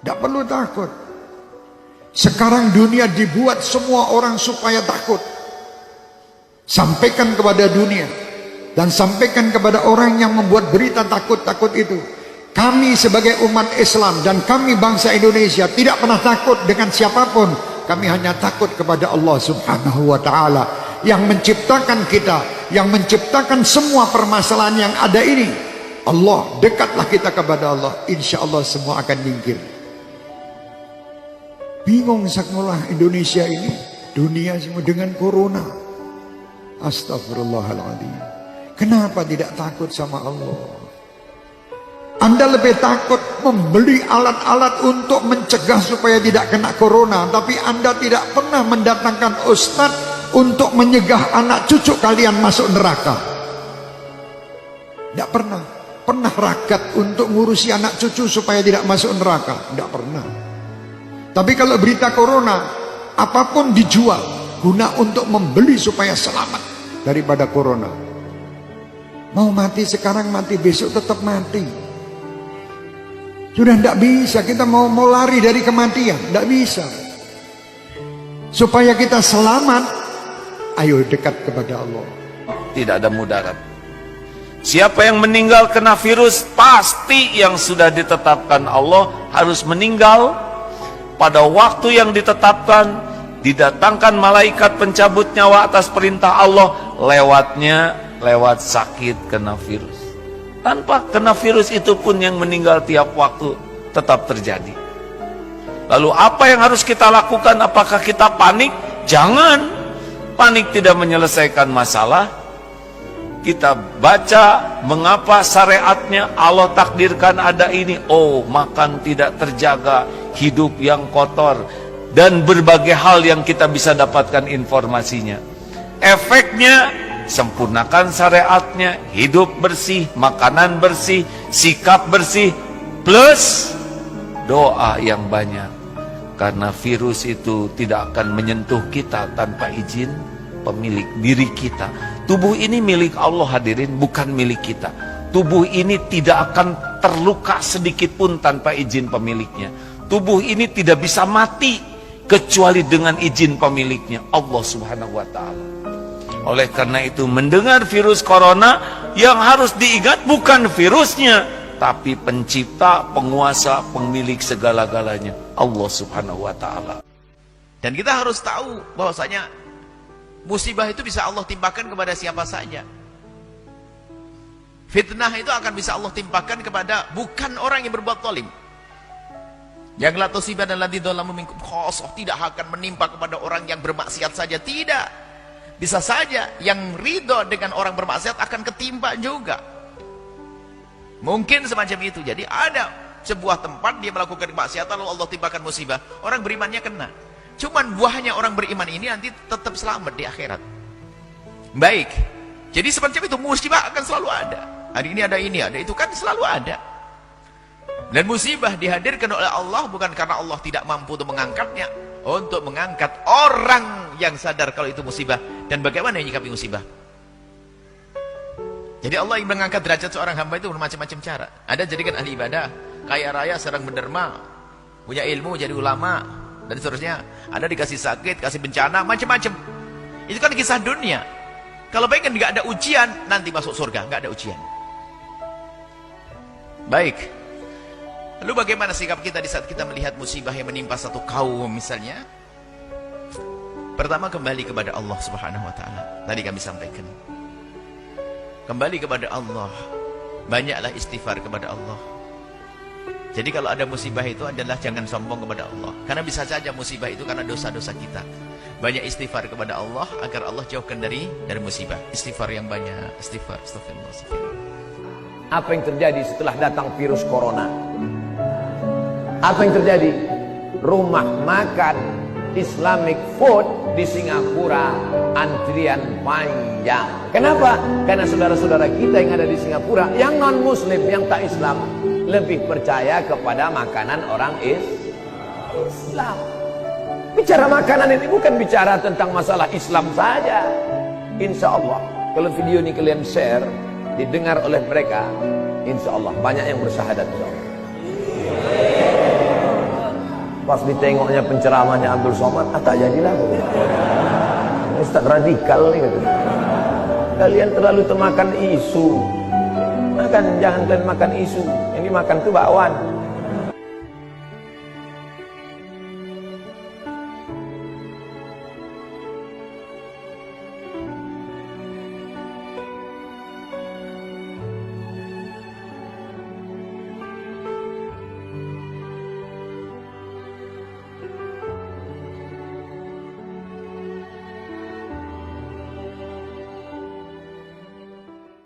Tidak perlu takut. Sekarang dunia dibuat semua orang supaya takut. Sampaikan kepada dunia dan sampaikan kepada orang yang membuat berita takut-takut itu. Kami sebagai umat Islam dan kami bangsa Indonesia tidak pernah takut dengan siapapun. Kami hanya takut kepada Allah Subhanahu wa ta'ala yang menciptakan kita, yang menciptakan semua permasalahan yang ada ini. Allah, dekatlah kita kepada Allah, insya Allah semua akan nyingkir. Bingung sekolah Indonesia ini, dunia semua dengan corona. Astagfirullahaladzim. Kenapa tidak takut sama Allah? Anda lebih takut membeli alat-alat untuk mencegah supaya tidak kena corona, tapi Anda tidak pernah mendatangkan ustadz untuk menyegah anak cucu kalian masuk neraka. Tidak pernah. Pernah ragat untuk ngurusi anak cucu supaya tidak masuk neraka? Tidak pernah. Tapi kalau berita corona, apapun dijual guna untuk membeli supaya selamat daripada corona. Mau mati sekarang, mati besok tetap mati. Sudah tidak bisa, kita mau lari dari kematian, tidak bisa. Supaya kita selamat, ayo dekat kepada Allah. Tidak ada mudarat. Siapa yang meninggal kena virus, pasti yang sudah ditetapkan Allah harus meninggal pada waktu yang ditetapkan. Didatangkan malaikat pencabut nyawa atas perintah Allah, lewat sakit kena virus. Tanpa kena virus itu pun yang meninggal tiap waktu tetap terjadi. Lalu apa yang harus kita lakukan? Apakah kita panik? Jangan. Panik tidak menyelesaikan masalah. Kita baca mengapa syariatnya Allah takdirkan ada ini. Oh, makan tidak terjaga, hidup yang kotor, dan berbagai hal yang kita bisa dapatkan informasinya. Efeknya, sempurnakan syariatnya, hidup bersih, makanan bersih, sikap bersih, plus doa yang banyak. Karena virus itu tidak akan menyentuh kita tanpa izin pemilik diri kita. Tubuh ini milik Allah hadirin, bukan milik kita. Tubuh ini tidak akan terluka sedikit pun tanpa izin pemiliknya. Tubuh ini tidak bisa mati kecuali dengan izin pemiliknya, Allah Subhanahu wa ta'ala. Oleh karena itu, mendengar virus corona, yang harus diingat bukan virusnya, tapi pencipta, penguasa, pemilik segala-galanya, Allah Subhanahu wa ta'ala. Dan kita harus tahu bahwasanya musibah itu bisa Allah timpakan kepada siapa saja. Fitnah itu akan bisa Allah timpakan kepada bukan orang yang berbuat zalim. Yang la tusibah dan ladzi dzalamu minkum khassah, tidak akan menimpa kepada orang yang bermaksiat saja, tidak. Bisa saja yang ridho dengan orang bermaksiat akan ketimpa juga. Mungkin semacam itu. Jadi ada sebuah tempat dia melakukan kemaksiatan lalu Allah timpakan musibah, orang berimannya kena. Cuman buahnya orang beriman ini nanti tetap selamat di akhirat. Baik. Jadi semacam itu, musibah akan selalu ada. Hari ini ada ini, ada itu, kan selalu ada. Dan musibah dihadirkan oleh Allah bukan karena Allah tidak mampu untuk mengangkatnya, untuk mengangkat orang yang sadar kalau itu musibah dan bagaimana menyikapi musibah. Jadi Allah yang mengangkat derajat seorang hamba itu bermacam-macam cara. Ada jadikan ahli ibadah, kaya raya, sedang menderma, punya ilmu, jadi ulama, dan seterusnya. Ada dikasih sakit, kasih bencana, macam-macam. Itu kan kisah dunia. Kalau pengen nggak ada ujian, nanti masuk surga, nggak ada ujian. Baik. Lalu bagaimana sikap kita di saat kita melihat musibah yang menimpa satu kaum misalnya? Pertama, kembali kepada Allah Subhanahu wa ta'ala. Tadi kami sampaikan. Kembali kepada Allah. Banyaklah istighfar kepada Allah. Jadi kalau ada musibah itu adalah jangan sombong kepada Allah. Karena bisa saja musibah itu karena dosa-dosa kita. Banyak istighfar kepada Allah agar Allah jauhkan dari musibah. Istighfar yang banyak. Istighfar. Astagfirullah. Apa yang terjadi setelah datang virus corona? Apa yang terjadi? Rumah makan Islamic food di Singapura antrian panjang. Kenapa? Karena saudara-saudara kita yang ada di Singapura, yang non muslim, yang tak Islam, lebih percaya kepada makanan orang Islam. Bicara makanan ini bukan bicara tentang masalah Islam saja. Insya Allah kalau video ini kalian share, didengar oleh mereka, insya Allah banyak yang bersyahadat, insya Allah. Pas ditengoknya penceramahnya Abdul Somad, tak jadilah. Ustaz radikal nih gitu. Kalian terlalu termakan isu. Jangan kalian makan isu. Yang dimakan itu bakwan.